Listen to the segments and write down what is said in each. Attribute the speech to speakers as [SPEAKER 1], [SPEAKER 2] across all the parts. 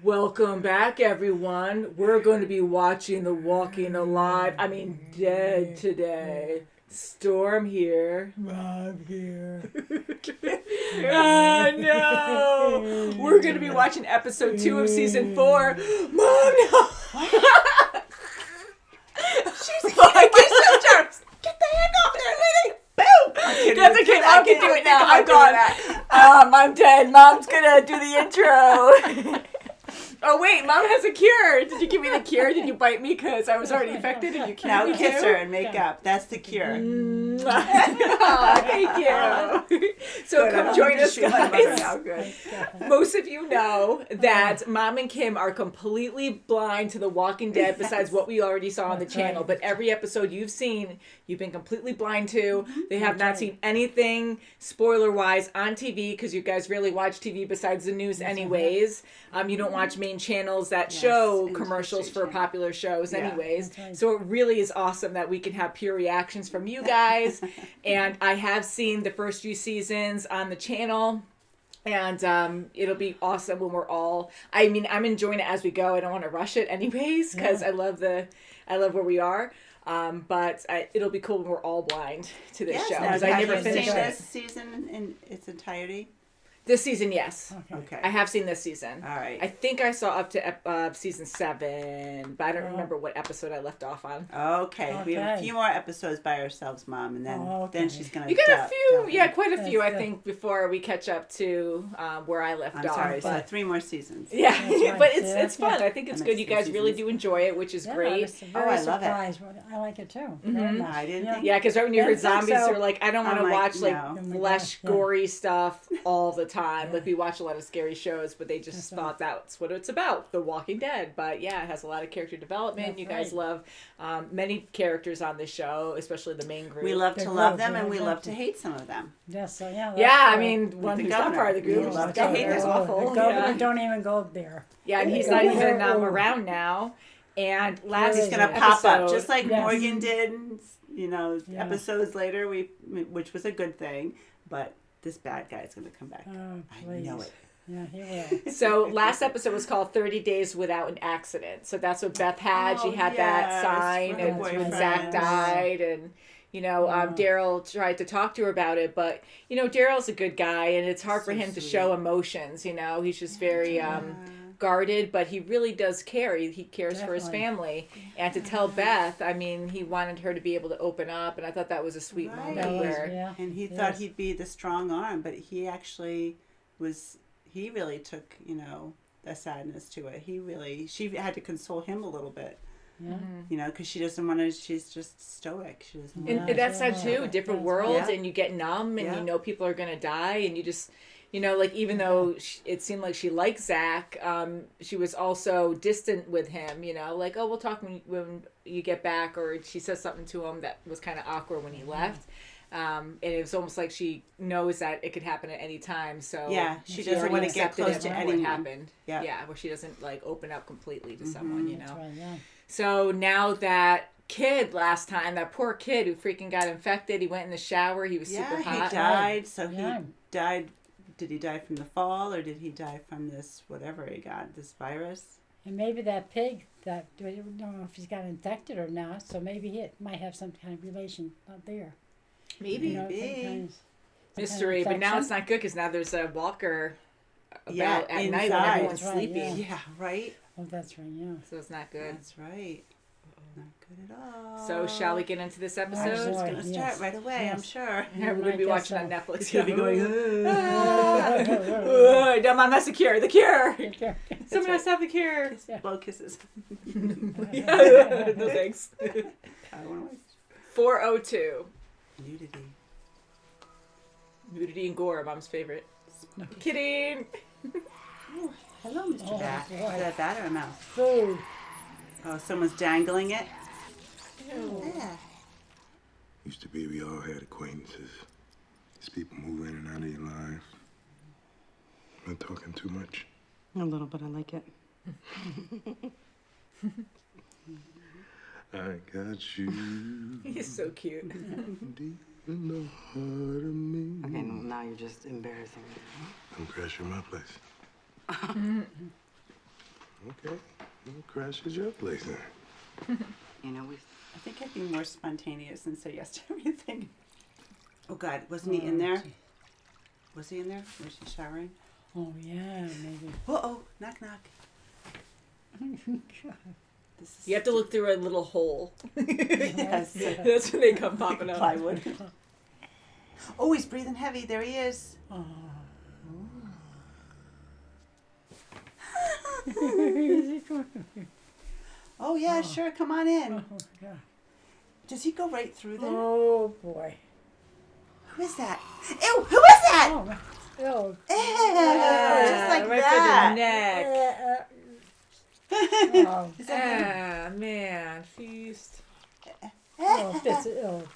[SPEAKER 1] Welcome back, everyone. We're going to be watching The Walking Dead today. Storm here.
[SPEAKER 2] Rob here.
[SPEAKER 1] Oh, no. We're going to be watching episode 2 of season 4. Mom, no. She's like, get the heck off there, lady. Boom. That's okay. Mom can do it now. I'm gone. I'm dead. Mom's going to do the intro. Oh, wait, Mom has a cure. Did you give me the cure? Did you bite me because I was already infected and you cured me
[SPEAKER 3] Now kiss
[SPEAKER 1] too?
[SPEAKER 3] her and make up. That's the cure.
[SPEAKER 1] Oh, thank you. So come join us, guys. Most of you know that Mom and Kim are completely blind to The Walking Dead besides what we already saw on the channel. But every episode you've seen, you've been completely blind to. They have not seen anything spoiler-wise on TV because you guys really watch TV besides the news anyways. You don't watch main channels that show commercials for popular shows anyways. So it really is awesome that we can have pure reactions from you guys. And I have seen the first few seasons on the channel. And it'll be awesome when we're all... I'm enjoying it as we go. I don't want to rush it anyways because I love where we are. But it'll be cool when we're all blind to this show. Because I never finished
[SPEAKER 3] this season in its entirety?
[SPEAKER 1] This season, yes.
[SPEAKER 3] Okay.
[SPEAKER 1] I have seen this season.
[SPEAKER 3] All right.
[SPEAKER 1] I think I saw up to season 7, but I don't remember what episode I left off on.
[SPEAKER 3] Okay. We have a few more episodes by ourselves, Mom, and then she's going to...
[SPEAKER 1] You got a few, quite a few, I think, before we catch up to where I left off.
[SPEAKER 3] Sorry,
[SPEAKER 1] but,
[SPEAKER 3] so 3 more seasons.
[SPEAKER 1] Yeah, but it's fun. I think it's good. You guys really do enjoy it, which is great.
[SPEAKER 3] I love it.
[SPEAKER 2] I like it too.
[SPEAKER 1] Mm-hmm.
[SPEAKER 3] I didn't think...
[SPEAKER 1] Yeah, because right when you heard zombies, you're like, I don't want to watch flesh, gory stuff all the time. Like we watch a lot of scary shows, but they just thought that's what it's about, The Walking Dead. But yeah, it has a lot of character development. You guys love many characters on the show, especially the main group.
[SPEAKER 3] We love to love them, and we love to hate some of them.
[SPEAKER 2] Yes, so
[SPEAKER 1] one who's not part of the group.
[SPEAKER 3] Love to hate
[SPEAKER 1] is
[SPEAKER 3] them.
[SPEAKER 1] awful.
[SPEAKER 2] The governor don't even go there.
[SPEAKER 1] Yeah, and he's not even around now. And last
[SPEAKER 3] he's going to pop up, just like Morgan did, episodes later, which was a good thing, but this bad guy is going to come back. I know it.
[SPEAKER 2] Yeah, he will.
[SPEAKER 1] So last episode was called 30 Days Without an Accident. So that's what Beth had. She had that sign and when Zach died and... Daryl tried to talk to her about it, but, Daryl's a good guy, and it's hard for him to show emotions, He's just very guarded, but he really does care. He cares for his family. And to tell Beth, he wanted her to be able to open up, and I thought that was a sweet moment where...
[SPEAKER 3] And he thought he'd be the strong arm, but he actually he really took, the sadness to it. She had to console him a little bit. Yeah. Because she doesn't want to, she's just stoic. She doesn't
[SPEAKER 1] and that's sad too, different worlds, and you get numb, and people are going to die, and you just, even though it seemed like she liked Zach, she was also distant with him, we'll talk when you get back, or she says something to him that was kind of awkward when he left. And it was almost like she knows that it could happen at any time, so
[SPEAKER 3] she doesn't want to get close to anyone.
[SPEAKER 1] What happened. Yeah, where she doesn't open up completely to someone,
[SPEAKER 2] That's right, yeah.
[SPEAKER 1] So now that kid last time, that poor kid who freaking got infected, he went in the shower, he was super hot.
[SPEAKER 3] He died, he died. Did he die from the fall, or did he die from this, whatever he got, this virus?
[SPEAKER 2] And maybe that pig, I don't know if he's got infected or not, so maybe he might have some kind of relation out there.
[SPEAKER 1] Maybe. Mystery, but now it's not good because now there's a walker about at night when everyone's sleeping.
[SPEAKER 3] Yeah, right?
[SPEAKER 2] Oh, that's right, yeah.
[SPEAKER 1] So it's not good.
[SPEAKER 3] That's right. Not good at all.
[SPEAKER 1] So shall we get into this episode?
[SPEAKER 3] It's going to start right away, I'm sure.
[SPEAKER 1] Yeah, we're going to be watching on Netflix.
[SPEAKER 3] It's going to be going,
[SPEAKER 1] Mom, that's the cure. The cure. Someone has to have the cure.
[SPEAKER 3] Blow kisses.
[SPEAKER 1] No thanks. 402. Nudity and gore, Mom's favorite. Kidding.
[SPEAKER 3] Hello, Mr. Bat. Is that a bat or a mouse?
[SPEAKER 2] Food.
[SPEAKER 3] Oh, someone's dangling it?
[SPEAKER 1] Ew.
[SPEAKER 3] Yeah.
[SPEAKER 4] Used to be we all had acquaintances. These people move in and out of your life. Am I talking too much?
[SPEAKER 5] A little, but I like it.
[SPEAKER 4] I got you.
[SPEAKER 1] He's so cute.
[SPEAKER 4] Deep in the heart of me.
[SPEAKER 5] Okay, no, now you're just embarrassing me.
[SPEAKER 4] Don't crash in my place. Okay. Well, crash at your place then.
[SPEAKER 5] You know,
[SPEAKER 3] I think I'd be more spontaneous and say yes to everything. Oh God, wasn't he in there?
[SPEAKER 2] Gee.
[SPEAKER 3] Was he in there? Was he showering?
[SPEAKER 2] Oh, yeah, maybe.
[SPEAKER 3] Uh-oh, knock, knock. This is
[SPEAKER 1] You have to look through a little hole.
[SPEAKER 3] Yes.
[SPEAKER 1] That's when they come popping up.
[SPEAKER 3] plywood. Oh, he's breathing heavy. There he is.
[SPEAKER 2] Oh.
[SPEAKER 3] Oh yeah, sure. Come on in.
[SPEAKER 2] Oh, God.
[SPEAKER 3] Does he go right through there?
[SPEAKER 2] Oh, boy.
[SPEAKER 3] Who is that? Ew! Who is that?
[SPEAKER 2] Oh, oh.
[SPEAKER 3] Ew! Just like
[SPEAKER 1] right
[SPEAKER 3] that.
[SPEAKER 1] for the neck.
[SPEAKER 2] Oh,
[SPEAKER 3] Is that him?
[SPEAKER 1] Man, feast.
[SPEAKER 2] oh, this is good.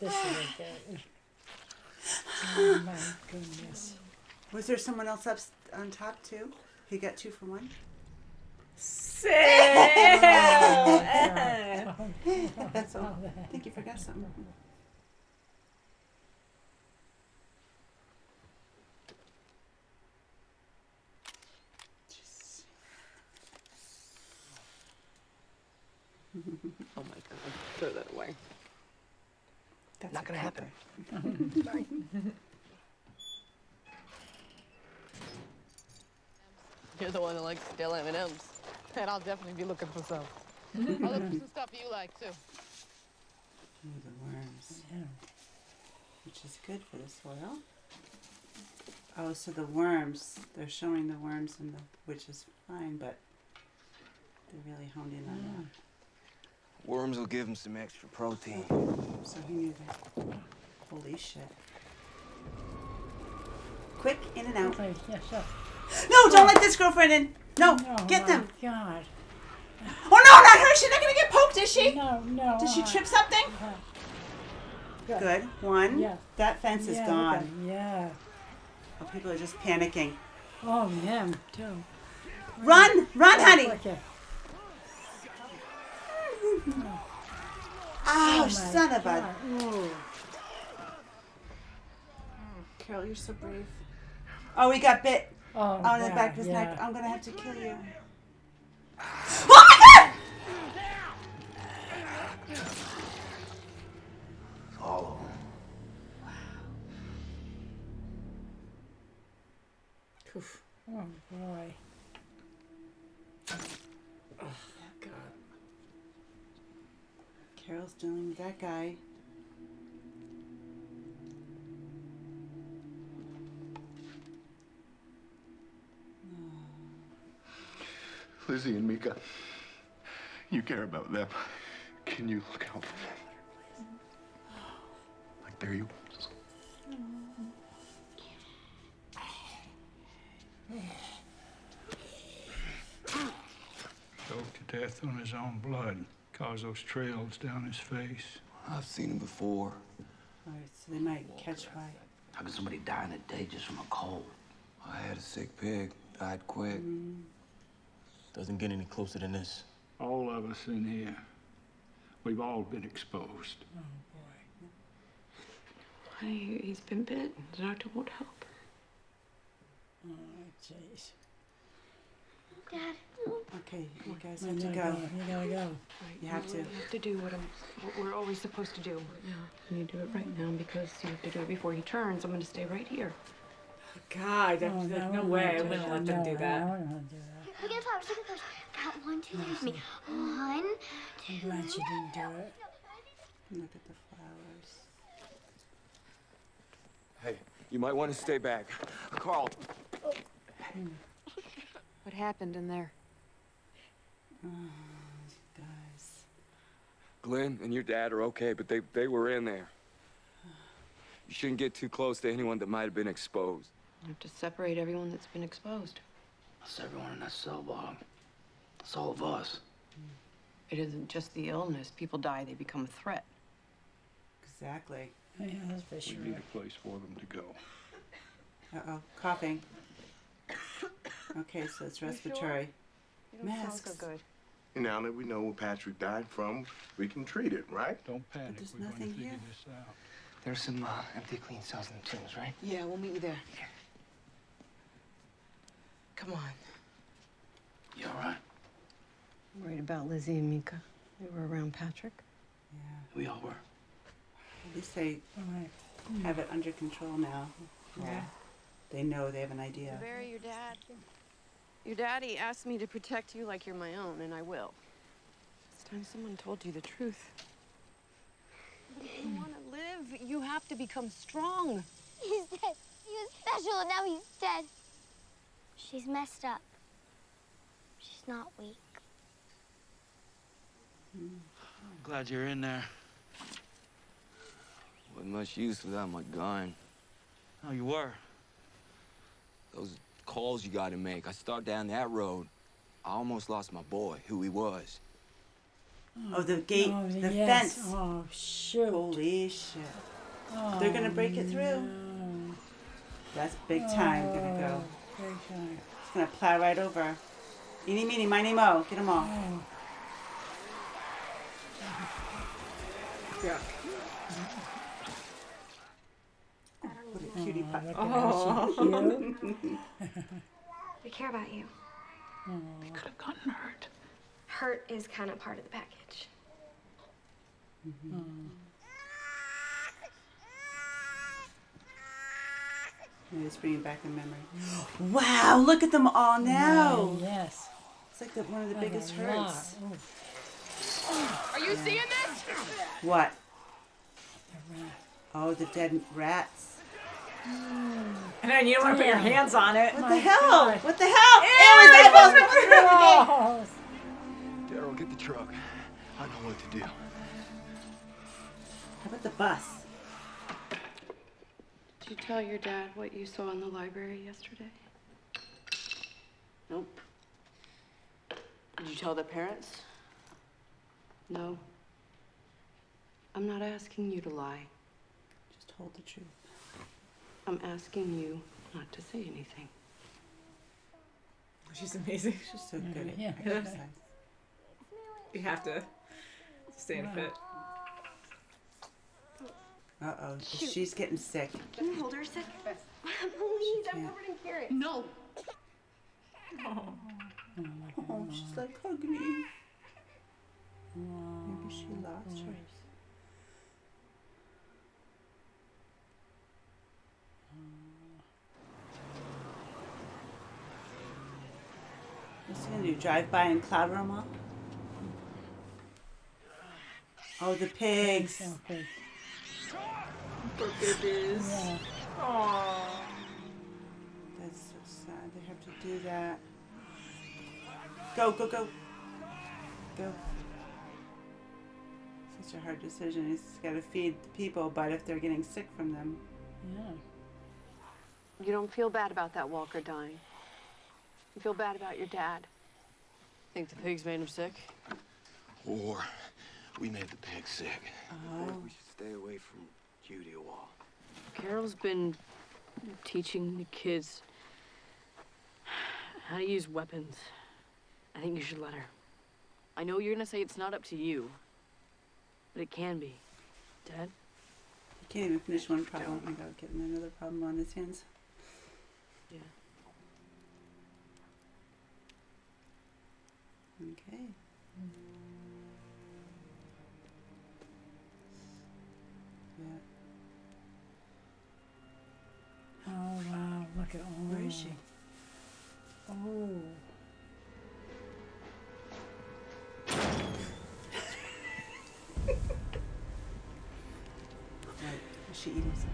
[SPEAKER 2] Oh, my goodness.
[SPEAKER 3] Was there someone else up on top too? He got 2 for 1.
[SPEAKER 1] Sick.
[SPEAKER 3] That's all. I think you forgot something. Jeez.
[SPEAKER 5] oh my God, throw that away.
[SPEAKER 3] That's
[SPEAKER 5] Not gonna happen.
[SPEAKER 3] Sorry.
[SPEAKER 6] You're the one that likes to steal M&Ms. And I'll definitely be looking for some. I'll look for some stuff you like, too.
[SPEAKER 3] Ooh, the worms.
[SPEAKER 2] Yeah.
[SPEAKER 3] Which is good for the soil. Oh, so the worms, they're showing the worms in the, which is fine, but they're really honed in on that.
[SPEAKER 7] Worms will give him some extra protein.
[SPEAKER 3] So he knew that. Holy shit. Quick, in and out.
[SPEAKER 2] Okay, yeah, sure.
[SPEAKER 3] No, don't let this girlfriend in. No,
[SPEAKER 2] Oh,
[SPEAKER 3] get
[SPEAKER 2] my
[SPEAKER 3] them.
[SPEAKER 2] God.
[SPEAKER 3] Oh, no, not her. She's not going to get poked, is she?
[SPEAKER 2] No, no.
[SPEAKER 3] Did she trip something?
[SPEAKER 2] Good.
[SPEAKER 3] Good. 1.
[SPEAKER 2] Yeah.
[SPEAKER 3] That fence is
[SPEAKER 2] Yeah,
[SPEAKER 3] gone.
[SPEAKER 2] okay, yeah.
[SPEAKER 3] Oh, people are just panicking.
[SPEAKER 2] Oh, him, too.
[SPEAKER 3] Run, honey.
[SPEAKER 2] Okay.
[SPEAKER 3] Oh,
[SPEAKER 2] my
[SPEAKER 3] son of a...
[SPEAKER 2] God.
[SPEAKER 3] Ooh. Carol, you're so brave. Oh, he got bit.
[SPEAKER 2] Oh,
[SPEAKER 3] On the
[SPEAKER 2] yeah,
[SPEAKER 3] back of his
[SPEAKER 2] yeah.
[SPEAKER 3] neck. I'm going to have to kill you. Oh, my God!
[SPEAKER 7] All of them.
[SPEAKER 1] Oof.
[SPEAKER 2] Oh, boy.
[SPEAKER 1] Oh, God.
[SPEAKER 3] Carol's dealing with that guy.
[SPEAKER 4] Lizzie and Mika, you care about them. Can you look out for them? Like they're yours.
[SPEAKER 8] Choked to death on his own blood. Caused those trails down his face.
[SPEAKER 7] I've seen him before.
[SPEAKER 3] All right, so they might catch fire.
[SPEAKER 9] How can somebody die in a day just from a cold?
[SPEAKER 7] I had a sick pig. Died quick.
[SPEAKER 9] Doesn't get any closer than this.
[SPEAKER 8] All of us in here, we've all been exposed.
[SPEAKER 2] Oh, boy.
[SPEAKER 5] Honey, he's been bit. The doctor won't help.
[SPEAKER 2] Oh, jeez.
[SPEAKER 10] Dad.
[SPEAKER 3] Okay, you guys
[SPEAKER 2] You
[SPEAKER 3] have to
[SPEAKER 2] gotta
[SPEAKER 3] go.
[SPEAKER 2] You gotta go.
[SPEAKER 3] You have to.
[SPEAKER 5] We have to do what we're always supposed to do. Yeah. And you do it right now because you have to do it before he turns. I'm going to stay right here.
[SPEAKER 1] God, there's no way I wouldn't let them do that.
[SPEAKER 2] I wouldn't want to do that.
[SPEAKER 10] Look at the flowers. Look at the flowers. Count 1, 2, 3 with me. 1, 2.
[SPEAKER 2] I'm glad she didn't do it.
[SPEAKER 3] Look at the flowers.
[SPEAKER 7] Hey, you might want to stay back. Carl.
[SPEAKER 5] What happened in there?
[SPEAKER 3] Oh, guys.
[SPEAKER 7] Glenn and your dad are okay, but they were in there. You shouldn't get too close to anyone that might have been exposed.
[SPEAKER 5] You have to separate everyone that's been exposed.
[SPEAKER 9] That's everyone in that cell, Bob. That's all of us.
[SPEAKER 5] It isn't just the illness. People die, they become a threat.
[SPEAKER 3] Exactly.
[SPEAKER 2] Yeah, that's for sure.
[SPEAKER 8] We need a place for them to go.
[SPEAKER 3] Uh-oh, coughing. Okay, so it's respiratory.
[SPEAKER 5] You don't sound
[SPEAKER 3] Masks.
[SPEAKER 5] so good.
[SPEAKER 4] Now that we know where Patrick died from, we can treat it, right?
[SPEAKER 8] Don't panic.
[SPEAKER 3] there's
[SPEAKER 8] We're going to
[SPEAKER 3] nothing
[SPEAKER 8] figure
[SPEAKER 3] here.
[SPEAKER 8] this out.
[SPEAKER 9] There's some empty clean cells in the tombs, right?
[SPEAKER 5] Yeah, we'll meet you there. Come on.
[SPEAKER 9] You all right?
[SPEAKER 5] Worried about Lizzie and Mika. They were around Patrick.
[SPEAKER 3] Yeah.
[SPEAKER 9] We all were.
[SPEAKER 3] At least they
[SPEAKER 2] Right.
[SPEAKER 3] have it under control now.
[SPEAKER 1] Yeah.
[SPEAKER 3] They know they have an idea.
[SPEAKER 5] Barry, your daddy asked me to protect you like you're my own, and I will. It's time someone told you the truth. If you want to live, you have to become strong.
[SPEAKER 10] He's dead. He was special and now he's dead. She's messed up. She's not weak.
[SPEAKER 9] I'm glad you're in there.
[SPEAKER 7] Wasn't much use without my gun.
[SPEAKER 9] Oh, you were?
[SPEAKER 7] Those calls you gotta make. I start down that road. I almost lost my boy, who he was.
[SPEAKER 3] Oh, the gate,
[SPEAKER 2] Oh,
[SPEAKER 3] the
[SPEAKER 2] yes.
[SPEAKER 3] fence.
[SPEAKER 2] Oh, shoot.
[SPEAKER 3] Holy shit.
[SPEAKER 2] Oh,
[SPEAKER 3] They're gonna break it through.
[SPEAKER 2] no.
[SPEAKER 3] That's big time gonna go.
[SPEAKER 2] Big time.
[SPEAKER 3] It's gonna plow right over. Eeny, meeny, miny, mo. Get them all.
[SPEAKER 2] Oh.
[SPEAKER 1] Yeah.
[SPEAKER 3] What a cutie pie.
[SPEAKER 2] Look at how she's cute.
[SPEAKER 10] We care about you.
[SPEAKER 9] We could have gotten hurt.
[SPEAKER 10] Hurt is kind of part of the package.
[SPEAKER 3] Maybe it's bringing back a memory. Wow, look at them all now.
[SPEAKER 2] Yes.
[SPEAKER 3] It's like one of the
[SPEAKER 2] Like
[SPEAKER 3] biggest
[SPEAKER 2] a lot.
[SPEAKER 3] hurts.
[SPEAKER 6] Are you seeing this?
[SPEAKER 3] What?
[SPEAKER 2] The rat.
[SPEAKER 3] Oh, the dead rats.
[SPEAKER 1] And then you don't want to put your hands on it.
[SPEAKER 3] What the hell? What the hell? It was eyeballs coming through the gate.
[SPEAKER 2] Oh,
[SPEAKER 4] Daryl, get the truck. I know what to do.
[SPEAKER 3] How about the bus?
[SPEAKER 5] Did you tell your dad what you saw in the library yesterday?
[SPEAKER 6] Nope. Did you tell the parents?
[SPEAKER 5] No. I'm not asking you to lie.
[SPEAKER 3] Just hold the truth.
[SPEAKER 5] I'm asking you not to say anything.
[SPEAKER 1] She's amazing.
[SPEAKER 3] She's so good at
[SPEAKER 2] Yeah.
[SPEAKER 3] exercise.
[SPEAKER 1] You have to stay in fit.
[SPEAKER 3] Uh-oh. She's getting sick.
[SPEAKER 10] Can you hold her a sec? Please, I'm covered in carrots.
[SPEAKER 6] No.
[SPEAKER 3] Oh, she's like, hug me. Maybe she lost her. What's he gonna do? Drive by and clobber them all? Oh, the pigs.
[SPEAKER 2] okay.
[SPEAKER 1] Poor babies.
[SPEAKER 2] Yeah.
[SPEAKER 1] Aww.
[SPEAKER 3] That's so sad. They have to do that. Go, go, go. Go. Such a hard decision. He's got to feed the people, but if they're getting sick from them.
[SPEAKER 2] Yeah.
[SPEAKER 5] You don't feel bad about that walker dying. You feel bad about your dad.
[SPEAKER 6] Think the pigs made him sick?
[SPEAKER 4] Or we made the pig sick.
[SPEAKER 7] I think we should stay away from Judy a while.
[SPEAKER 5] Carol's been teaching the kids how to use weapons. I think you should let her. I know you're gonna say it's not up to you, but it can be. Dad?
[SPEAKER 3] He can't even finish one problem without getting another problem on his hands.
[SPEAKER 5] Yeah.
[SPEAKER 3] Okay. Yeah.
[SPEAKER 2] Oh, wow. Look at all.
[SPEAKER 3] Where is she?
[SPEAKER 2] Oh.
[SPEAKER 3] Right. Is she eating something?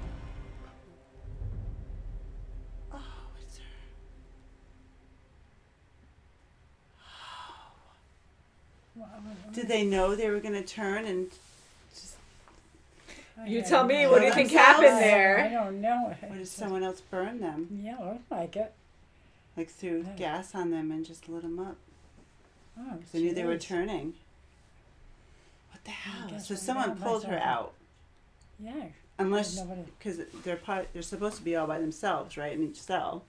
[SPEAKER 3] Oh, it's her. Did they know they were going to turn and just...
[SPEAKER 1] You tell me, what do you think happened
[SPEAKER 2] I
[SPEAKER 1] there?
[SPEAKER 2] don't know.
[SPEAKER 3] Or did someone else burn them?
[SPEAKER 2] Yeah, looks like it.
[SPEAKER 3] Like threw gas on them and just lit them up?
[SPEAKER 2] Oh,
[SPEAKER 3] They knew they were
[SPEAKER 2] jeez.
[SPEAKER 3] turning. What the hell?
[SPEAKER 2] guess
[SPEAKER 3] So
[SPEAKER 2] we're
[SPEAKER 3] someone
[SPEAKER 2] down by
[SPEAKER 3] pulled her
[SPEAKER 2] something.
[SPEAKER 3] out.
[SPEAKER 2] Yeah.
[SPEAKER 3] Unless,
[SPEAKER 2] Nobody-
[SPEAKER 3] because they're supposed to be all by themselves, right, in each cell.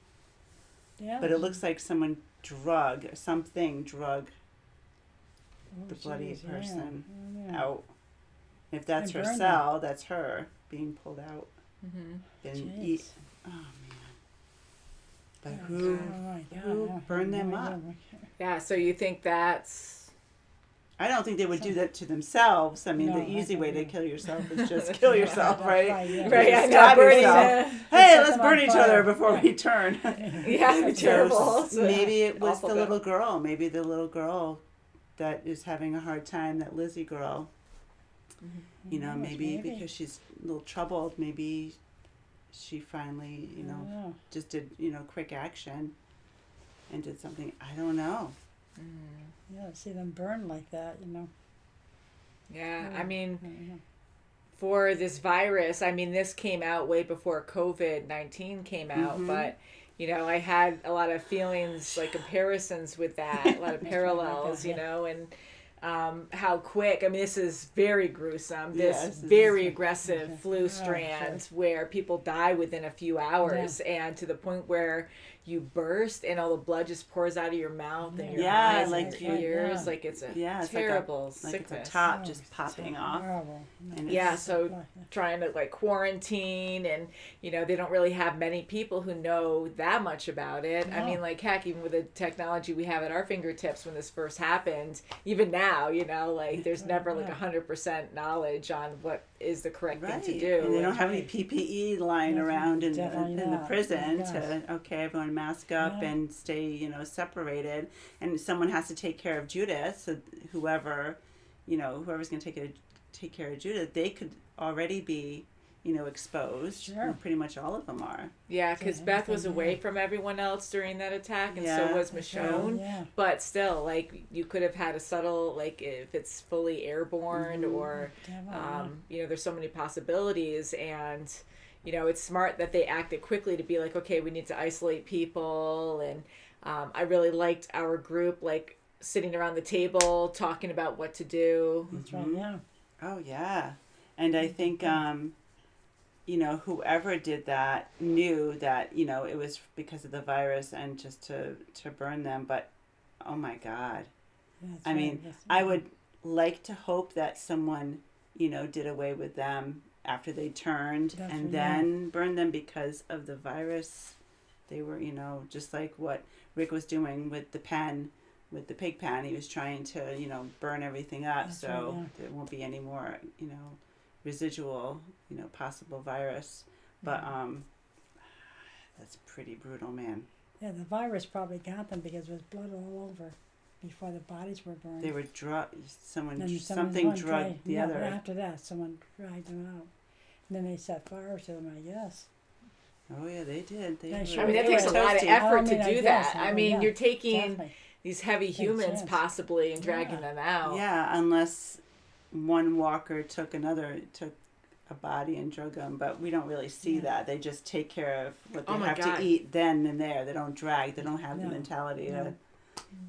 [SPEAKER 2] Yeah.
[SPEAKER 3] But it looks like someone drug
[SPEAKER 2] Oh,
[SPEAKER 3] the bloody
[SPEAKER 2] jeez, yeah.
[SPEAKER 3] person
[SPEAKER 2] Oh, yeah.
[SPEAKER 3] out. If that's
[SPEAKER 2] And
[SPEAKER 3] her
[SPEAKER 2] burn
[SPEAKER 3] cell, that's her being pulled out.
[SPEAKER 1] Mm-hmm.
[SPEAKER 3] And
[SPEAKER 2] Jeez.
[SPEAKER 3] eat. Oh man. But
[SPEAKER 2] Oh,
[SPEAKER 3] who
[SPEAKER 2] my God.
[SPEAKER 3] who
[SPEAKER 2] I have
[SPEAKER 3] burned them
[SPEAKER 2] no
[SPEAKER 3] up?
[SPEAKER 2] idea.
[SPEAKER 1] Yeah, so you think that's
[SPEAKER 3] I don't think they would do that to themselves. I mean,
[SPEAKER 2] No,
[SPEAKER 3] the easy way to
[SPEAKER 2] yeah.
[SPEAKER 3] kill yourself is just kill yourself,
[SPEAKER 2] That's
[SPEAKER 3] right?
[SPEAKER 2] right, yeah.
[SPEAKER 1] Right, I know,
[SPEAKER 3] Stab
[SPEAKER 1] burning
[SPEAKER 3] yourself.
[SPEAKER 1] the-
[SPEAKER 3] Hey,
[SPEAKER 2] Set
[SPEAKER 3] let's
[SPEAKER 2] them
[SPEAKER 3] burn
[SPEAKER 2] on
[SPEAKER 3] each
[SPEAKER 2] fire.
[SPEAKER 3] other before we turn.
[SPEAKER 1] Yeah, it'd be terrible.
[SPEAKER 3] So
[SPEAKER 1] It's a
[SPEAKER 3] maybe it was
[SPEAKER 1] awful
[SPEAKER 3] the
[SPEAKER 1] thing.
[SPEAKER 3] little girl. Maybe the little girl that is having a hard time, that Lizzie girl. You know, maybe because she's a little troubled, maybe she finally, you know, just did, you know, quick action and did something. I don't know.
[SPEAKER 2] Yeah, see them burn like that, you know.
[SPEAKER 1] Yeah, I mean, for this virus, I mean, this came out way before COVID-19 came out, but, you know, I had a lot of feelings, like comparisons with that, a lot of parallels, you know, and how quick, I mean, this is very gruesome, this very aggressive flu strand where people die within a few hours, and to the point where you burst and all the blood just pours out of your mouth and your eyes
[SPEAKER 3] like
[SPEAKER 1] and your ears, like it's a
[SPEAKER 3] it's
[SPEAKER 1] terrible
[SPEAKER 3] like
[SPEAKER 1] sickness.
[SPEAKER 3] it's a top just popping off.
[SPEAKER 2] And
[SPEAKER 1] Yeah, so trying to like quarantine, and you know, they don't really have many people who know that much about it. I mean, like heck, even with the technology we have at our fingertips when this first happened, even now, you know, like there's never like 100% knowledge on what is the correct thing to do.
[SPEAKER 3] And they don't have any PPE lying around in the
[SPEAKER 2] not.
[SPEAKER 3] prison
[SPEAKER 2] Oh,
[SPEAKER 3] to, okay, everyone mask up and stay, you know, separated. And someone has to take care of Judith, so whoever's going to take care of Judith, they could already be, you know, exposed.
[SPEAKER 2] Sure.
[SPEAKER 3] And pretty much all of them are.
[SPEAKER 1] Yeah, because Beth was away from everyone else during that attack, and so was Michonne.
[SPEAKER 2] Yeah.
[SPEAKER 1] But still, like, you could have had a subtle, like, if it's fully airborne or, you know, there's so many possibilities. And, you know, it's smart that they acted quickly to be like, okay, we need to isolate people. And I really liked our group, like, sitting around the table, talking about what to do.
[SPEAKER 2] That's right, yeah.
[SPEAKER 3] Oh, yeah. And I think, you know, whoever did that knew that, you know, it was because of the virus and just to burn them. But, oh, my God. I mean, I would like to hope that someone, you know, did away with them after they turned and then burned them because of the virus. They were, you know, just like what Rick was doing with the pen, with the pig pen. He was trying to, you know, burn everything up there won't be any more, you know, residual, you know, possible virus. But that's pretty brutal, man.
[SPEAKER 2] Yeah, the virus probably got them because there was blood all over before the bodies were burned.
[SPEAKER 3] They were something
[SPEAKER 2] One
[SPEAKER 3] drugged
[SPEAKER 2] tried,
[SPEAKER 3] the other.
[SPEAKER 2] But after that, someone dragged them out. And then they set fire to them, I guess.
[SPEAKER 3] Oh, yeah, they did.
[SPEAKER 2] I
[SPEAKER 1] mean, that takes a lot of effort to do that. I mean, you're taking these heavy humans possibly and dragging them out.
[SPEAKER 3] Yeah, unless one walker took a body and drug them, but we don't really see that. They just take care of what they have to eat then and there. They don't drag. They don't have the mentality to,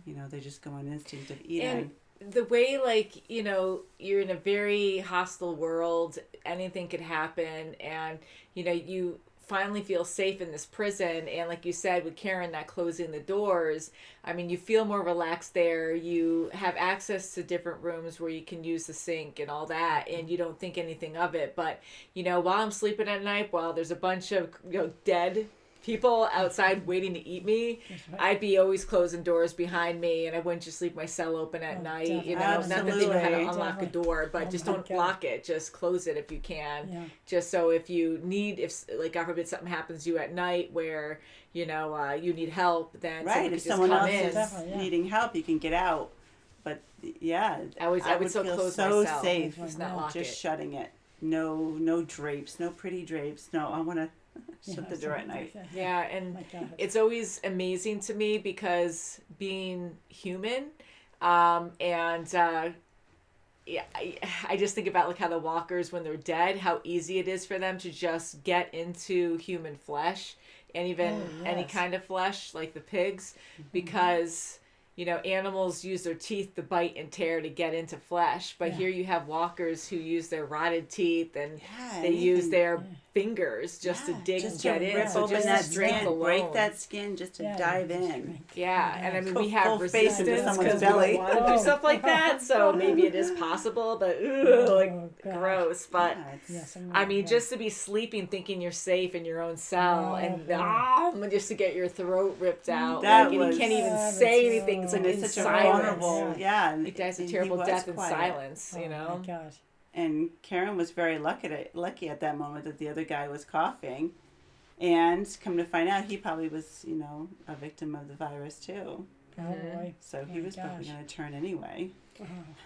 [SPEAKER 3] you know, they just go on instinct of eating.
[SPEAKER 1] And the way, like, you know, you're in a very hostile world, anything could happen, and, you know, you finally feel safe in this prison, and like you said, with Karen not closing the doors, I mean, you feel more relaxed there. You have access to different rooms where you can use the sink and all that, and you don't think anything of it. But, you know, while I'm sleeping at night, while there's a bunch of, you know, dead people outside waiting to eat me, I'd be always closing doors behind me, and I wouldn't just leave my cell open at night. You know, not that they know how to unlock a door, but just don't lock it. Just close it if you can. Just so if you need, if like God forbid something happens to you at night where, you know, you need help, then
[SPEAKER 3] if someone else is needing help, you can get out. But yeah, I would
[SPEAKER 1] so
[SPEAKER 3] feel
[SPEAKER 1] close
[SPEAKER 3] so
[SPEAKER 1] myself.
[SPEAKER 3] safe
[SPEAKER 1] Just not lock
[SPEAKER 3] just
[SPEAKER 1] it.
[SPEAKER 3] shutting it. No drapes, no pretty drapes. No, I want to shut the door at night.
[SPEAKER 1] Yeah, and it's always amazing to me because being human, and I just think about like how the walkers, when they're dead, how easy it is for them to just get into human flesh, and even any kind of flesh, like the pigs, because, you know, animals use their teeth to bite and tear to get into flesh, but here you have walkers who use their rotted teeth, and they use their fingers just to dig and get in. So just
[SPEAKER 3] that
[SPEAKER 1] strength
[SPEAKER 3] skin,
[SPEAKER 1] alone.
[SPEAKER 3] break that skin just to dive in.
[SPEAKER 1] Yeah, and I mean, we
[SPEAKER 3] Full
[SPEAKER 1] have
[SPEAKER 3] face into
[SPEAKER 1] resistance
[SPEAKER 3] someone's
[SPEAKER 1] because we
[SPEAKER 3] belly.
[SPEAKER 1] don't want to do stuff like that. So maybe it is possible, but gross. But I mean, just to be sleeping, thinking you're safe in your own cell, and just to get your throat ripped out, and you can't even say anything It's like
[SPEAKER 3] And
[SPEAKER 1] in
[SPEAKER 3] it's such a
[SPEAKER 1] silence.
[SPEAKER 3] vulnerable, yeah. And
[SPEAKER 1] He dies a
[SPEAKER 3] he
[SPEAKER 1] terrible
[SPEAKER 3] was
[SPEAKER 1] death in
[SPEAKER 3] quiet.
[SPEAKER 1] silence, you know?
[SPEAKER 2] Oh my gosh.
[SPEAKER 3] And Karen was very lucky at that moment that the other guy was coughing. And come to find out, he probably was, you know, a victim of the virus too.
[SPEAKER 2] Probably.
[SPEAKER 3] So he was probably going to turn anyway.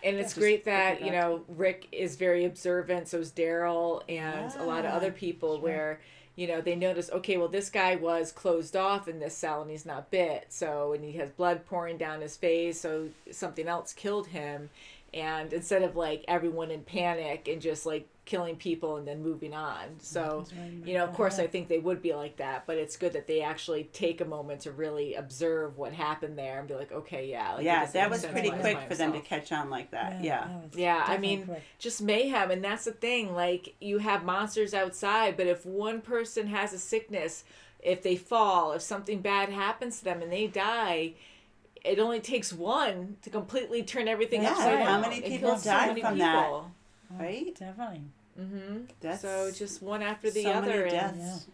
[SPEAKER 1] And it's great that, you know, Rick is very observant, so is Daryl and a lot of other people where, you know, they notice, okay, well, this guy was closed off in this cell and he's not bit. So, and he has blood pouring down his face, so something else killed him. And instead of like everyone in panic and just like killing people and then moving on. So, you know, of course, I think they would be like that, but it's good that they actually take a moment to really observe what happened there and be like, okay, yeah. Like,
[SPEAKER 3] Yeah, that was pretty quick for them to catch on like that. Yeah.
[SPEAKER 1] Yeah, I mean, just mayhem. And that's the thing. Like, you have monsters outside, but if one person has a sickness, if they fall, if something bad happens to them and they die, it only takes one to completely turn everything upside down.
[SPEAKER 3] How many people died from that? Right?
[SPEAKER 2] Definitely.
[SPEAKER 1] Mm-hmm. So just one after the
[SPEAKER 3] so
[SPEAKER 1] other.
[SPEAKER 3] Many deaths.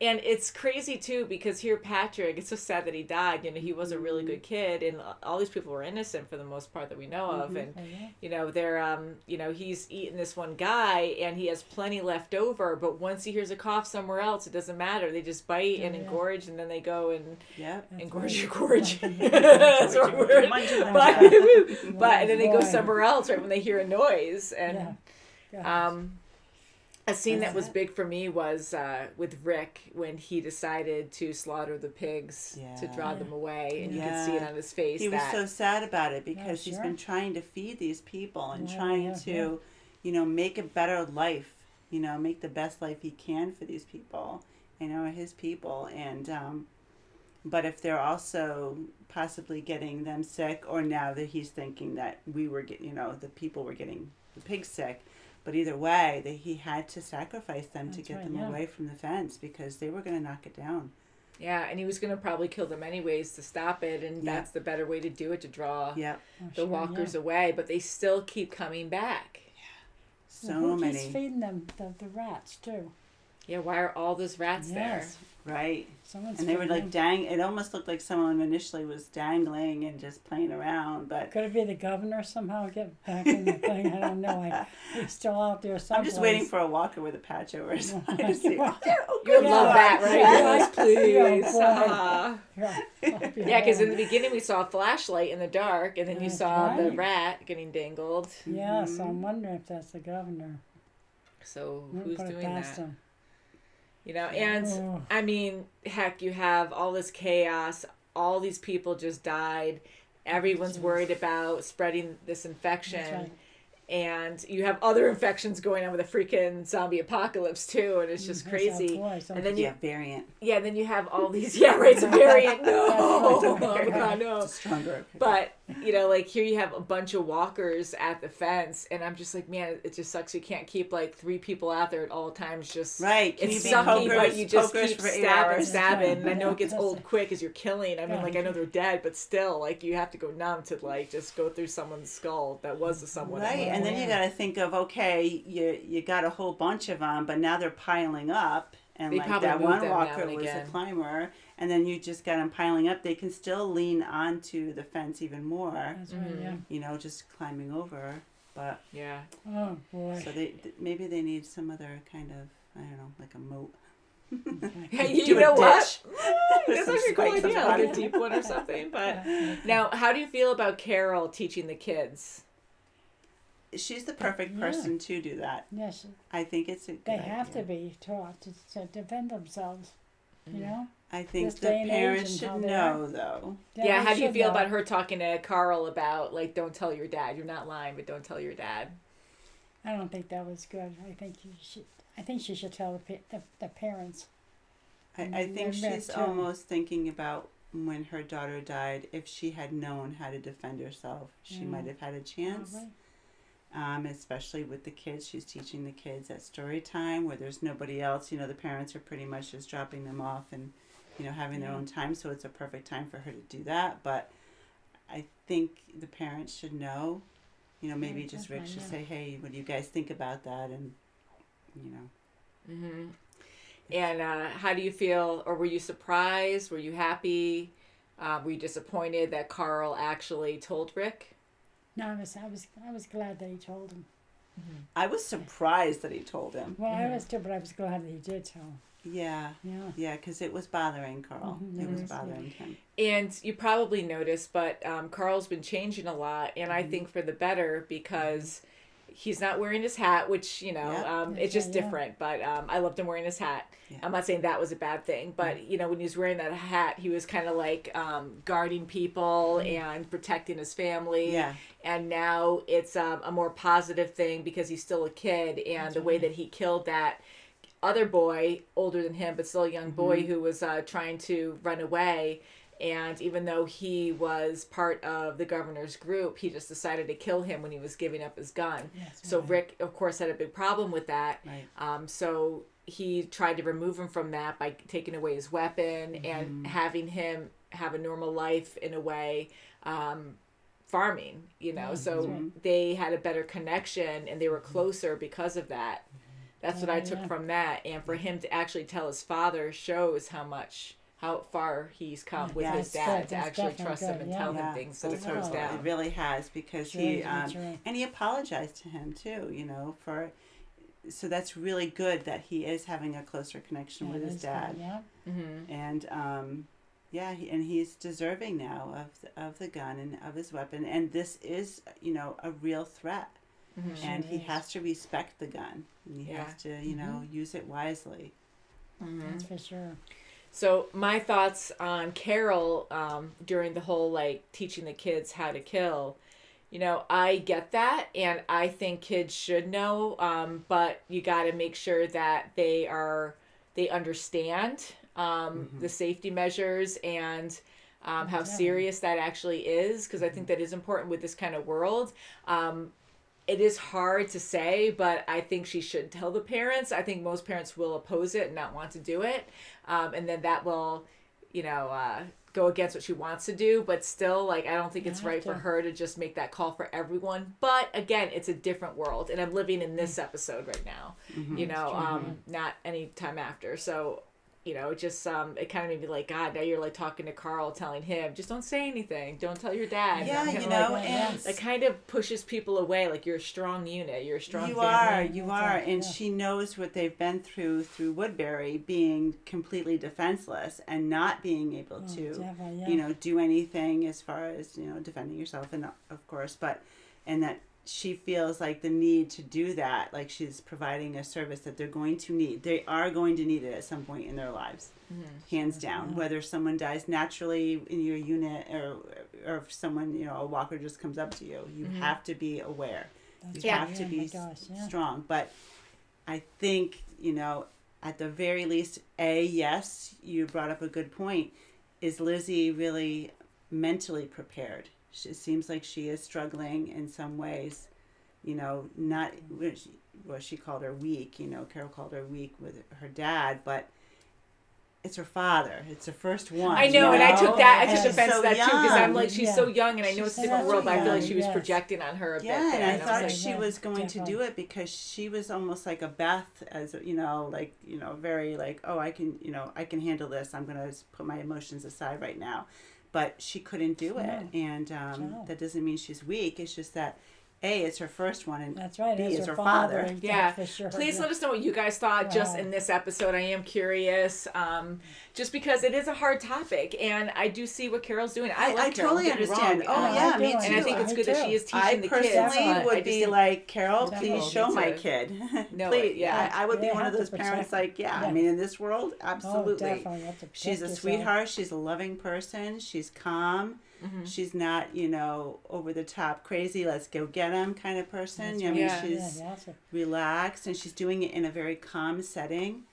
[SPEAKER 1] And it's crazy too, because here Patrick, it's so sad that he died. You know, he was a really good kid, and all these people were innocent for the most part that we know of. And you know, they're you know, he's eating this one guy, and he has plenty left over. But once he hears a cough somewhere else, it doesn't matter. They just bite and engorge, and then they go and engorge. That's what we're. But and then they go somewhere else right when they hear a noise. And a scene that was big for me was with Rick when he decided to slaughter the pigs to draw them away, and you could see it on his face.
[SPEAKER 3] He was so sad about it because he's been trying to feed these people and trying to, you know, make a better life, you know, make the best life he can for these people, you know, his people. And but if they're also possibly getting them sick, or now that he's thinking that we were getting, you know, the people were getting the pigs sick. But either way, he had to sacrifice them to get them away from the fence because they were going to knock it down.
[SPEAKER 1] Yeah, and he was going to probably kill them anyways to stop it, and that's the better way to do it, to draw the walkers away. But they still keep coming back.
[SPEAKER 3] Yeah, so many.
[SPEAKER 2] He's feeding them the rats too.
[SPEAKER 1] Yeah, why are all those rats there?
[SPEAKER 3] Right. And they were like it almost looked like someone initially was dangling and just playing around, but
[SPEAKER 2] could it be the governor somehow get back in the thing? I don't know. He's still out there someplace.
[SPEAKER 3] I'm just waiting for a walker with a patch over his eye to see.
[SPEAKER 1] You'd love that, right? Yes, please. Yeah, because in the beginning we saw a flashlight in the dark, and then you saw the rat getting dangled.
[SPEAKER 2] Yeah, so I'm wondering if that's the governor.
[SPEAKER 1] So who's doing that? You know, and I mean, heck, you have all this chaos. All these people just died. Everyone's worried about spreading this infection. And you have other infections going on with a freaking zombie apocalypse too, and it's just crazy. And then you
[SPEAKER 3] variant.
[SPEAKER 1] Yeah, and then you have all these. Yeah, right. It's a variant. No, oh my God, no.
[SPEAKER 3] It's stronger.
[SPEAKER 1] But you know, like here you have a bunch of walkers at the fence, and I'm just like, man, it just sucks. You can't keep like 3 people out there at all times. Just it's sucky, but you just keep stabbing. And I know it gets old quick as you're killing. I mean, like I know they're dead, but still, like you have to go numb to like just go through someone's skull that was the someone.
[SPEAKER 3] Right. And then you got to think of, okay, you got a whole bunch of them, but now they're piling up. And
[SPEAKER 1] they
[SPEAKER 3] like that one walker was a climber, and then you just got them piling up. They can still lean onto the fence even more.
[SPEAKER 2] That's right, yeah.
[SPEAKER 3] You know, just climbing over. But
[SPEAKER 1] yeah.
[SPEAKER 2] Oh boy.
[SPEAKER 3] So maybe they need some other kind of, I don't know, like a moat.
[SPEAKER 1] Hey, you know what? That's actually a cool idea, like a deep one or something. But now, how do you feel about Carol teaching the kids?
[SPEAKER 3] She's the perfect person to do that.
[SPEAKER 2] Yes.
[SPEAKER 3] I think it's a good idea.
[SPEAKER 2] They have to be taught to defend themselves, you know?
[SPEAKER 3] I think the parents should know, though.
[SPEAKER 1] Yeah, how do you feel about her talking to Carl about, like, don't tell your dad. You're not lying, but don't tell your dad.
[SPEAKER 2] I don't think that was good. I think she should tell the parents.
[SPEAKER 3] I think she's almost thinking about when her daughter died, if she had known how to defend herself, she might have had a chance.
[SPEAKER 2] Oh, right.
[SPEAKER 3] Especially with the kids. She's teaching the kids at story time where there's nobody else. You know, the parents are pretty much just dropping them off and, you know, having their own time. So it's a perfect time for her to do that. But I think the parents should know, you know, maybe just Rick should say, hey, what do you guys think about that? And, you know.
[SPEAKER 1] Mm-hmm. And how do you feel, or were you surprised? Were you happy Were you disappointed that Carl actually told Rick?
[SPEAKER 2] No, I was glad that he told him.
[SPEAKER 3] I was surprised that he told him.
[SPEAKER 2] Well, I was too, but I was glad that he did tell him.
[SPEAKER 3] Yeah. Yeah, because it was bothering Carl. It was bothering him.
[SPEAKER 1] And you probably noticed, but Carl's been changing a lot, and I think for the better, because he's not wearing his hat, which, it's just different. But I loved him wearing his hat. Yeah. I'm not saying that was a bad thing, but, when he was wearing that hat, he was kind of like guarding people and protecting his family.
[SPEAKER 3] Yeah.
[SPEAKER 1] And now it's a more positive thing because he's still a kid, and the way that he killed that other boy, older than him, but still a young boy who was trying to run away. And even though he was part of the governor's group, he just decided to kill him when he was giving up his gun. Yes, so Rick, of course, had a big problem with that. Right. So he tried to remove him from that by taking away his weapon and having him have a normal life in a way, farming, so they had a better connection and they were closer because of that. That's what I took from that. And for him to actually tell his father shows how far he's come with his dad to actually trust him and tell him things that it goes down.
[SPEAKER 3] It really has, because he and he apologized to him too, so that's really good that he is having a closer connection with his dad. And and he's deserving now of the gun and of his weapon, and this is a real threat. And he has to respect the gun. And he has to, use it wisely.
[SPEAKER 2] That's for sure.
[SPEAKER 1] So my thoughts on Carol during the whole teaching the kids how to kill, I get that, and I think kids should know, but you got to make sure that they understand the safety measures and how serious that actually is, because I think that is important with this kind of world. It is hard to say, but I think she should tell the parents. I think most parents will oppose it and not want to do it. And then that will, go against what she wants to do. But still, I don't think it's right for her to just make that call for everyone. But again, it's a different world. And I'm living in this episode right now, not any time after. So, it just, it kind of made me like, God, now you're talking to Carl, telling him, just don't say anything. Don't tell your dad.
[SPEAKER 3] Yeah,
[SPEAKER 1] and it kind of pushes people away. You're a strong unit. You're a strong
[SPEAKER 3] family. You are. And she knows what they've been through Woodbury, being completely defenseless and not being able to, do anything as far as, defending yourself, and of course, and that she feels the need to do that, she's providing a service that they're going to need. They are going to need it at some point in their lives, hands down. Whether someone dies naturally in your unit or if someone, a walker just comes up to you, you have to be aware. You have to be strong. But I think, at the very least, yes, you brought up a good point. Is Lizzie really mentally prepared? It seems like she is struggling in some ways, not, she called her weak, Carol called her weak with her dad, but it's her father. It's the first one.
[SPEAKER 1] I know, and I took offense to that too, because I'm she's so young, and I know it's a different world, but I feel like she was projecting on her a bit.
[SPEAKER 3] Yeah, and I thought she was going to do it because she was almost like a Beth, as very I can handle this. I'm going to put my emotions aside right now. But she couldn't do it, and that doesn't mean she's weak. It's just that A, it's her first one, and
[SPEAKER 2] that's right.
[SPEAKER 3] B, it's her father.
[SPEAKER 1] Yeah.
[SPEAKER 2] For sure.
[SPEAKER 1] Please let us know what you guys thought just in this episode. I am curious, just because it is a hard topic, and I do see what Carol's doing. I
[SPEAKER 3] totally understand.
[SPEAKER 1] Me too. And I think it's good that she is teaching the kids.
[SPEAKER 3] I personally would be like, Carol, please show my kid. Please, I would be one of those parents I mean, in this world, absolutely. She's a sweetheart. She's a loving person. She's calm. She's not, over the top crazy, let's go get him kind of person. She's relaxed, and she's doing it in a very calm setting.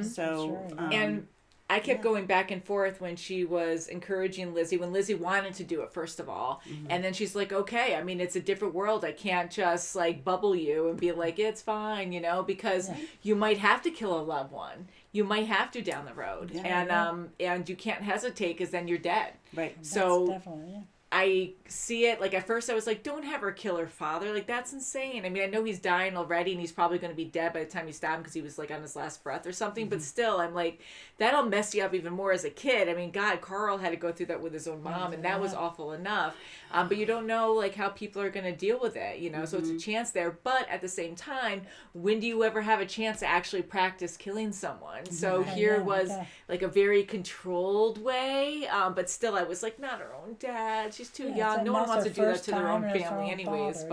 [SPEAKER 3] So,
[SPEAKER 1] and I kept going back and forth when she was encouraging Lizzie, when Lizzie wanted to do it, first of all. And then she's like, okay, I mean, it's a different world. I can't just bubble you and be like, it's fine, because you might have to kill a loved one. You might have to down the road. And you can't hesitate, because then you're dead.
[SPEAKER 3] Right.
[SPEAKER 1] So
[SPEAKER 2] definitely,
[SPEAKER 1] I see it, like, at first I was like, don't have her kill her father. Like, that's insane. I mean, I know he's dying already, and he's probably going to be dead by the time you stab him because he was, like, on his last breath or something. But still, I'm like, that'll mess you up even more as a kid. I mean, God, Carl had to go through that with his own mom, and that was awful enough. But you don't know, like, how people are going to deal with it, you know? So it's a chance there. But at the same time, when do you ever have a chance to actually practice killing someone? So here was, like, a very controlled way. But still, I was like, not her own dad. She's too young. No one wants to do that to their own family anyways.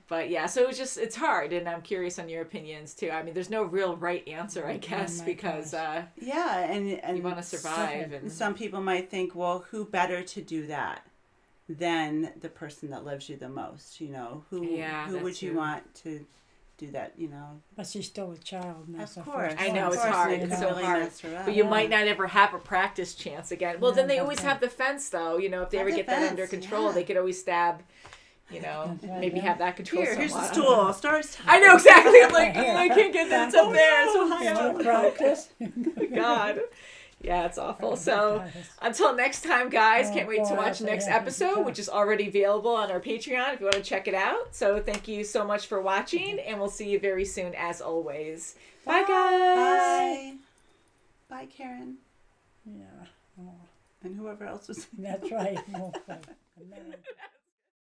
[SPEAKER 1] But yeah, so it's hard. And I'm curious on your opinions, too. I mean, there's no real right answer, I guess, because and you want to survive. And
[SPEAKER 3] some people might think, well, who better to do that than the person that loves you the most? You know, who would you want to do that, you know?
[SPEAKER 2] But she's still a child.
[SPEAKER 3] Of course.
[SPEAKER 1] I know, it's hard. It's so hard. But you might not ever have a practice chance again. Well, then they always have the fence, though. You know, if they ever get that under control, they could always stab, you know, maybe have that control somewhat.
[SPEAKER 3] Here's the stool. Stars.
[SPEAKER 1] I know, exactly. I'm like, I can't get that. It's up there. So high up.
[SPEAKER 2] Practice.
[SPEAKER 1] God. Yeah, it's awful. So until next time, guys, can't wait to watch the next episode, which is already available on our Patreon if you want to check it out. So thank you so much for watching, and we'll see you very soon as always. Bye, guys.
[SPEAKER 3] Bye, Karen.
[SPEAKER 2] Yeah.
[SPEAKER 3] And whoever else was.
[SPEAKER 2] That's right.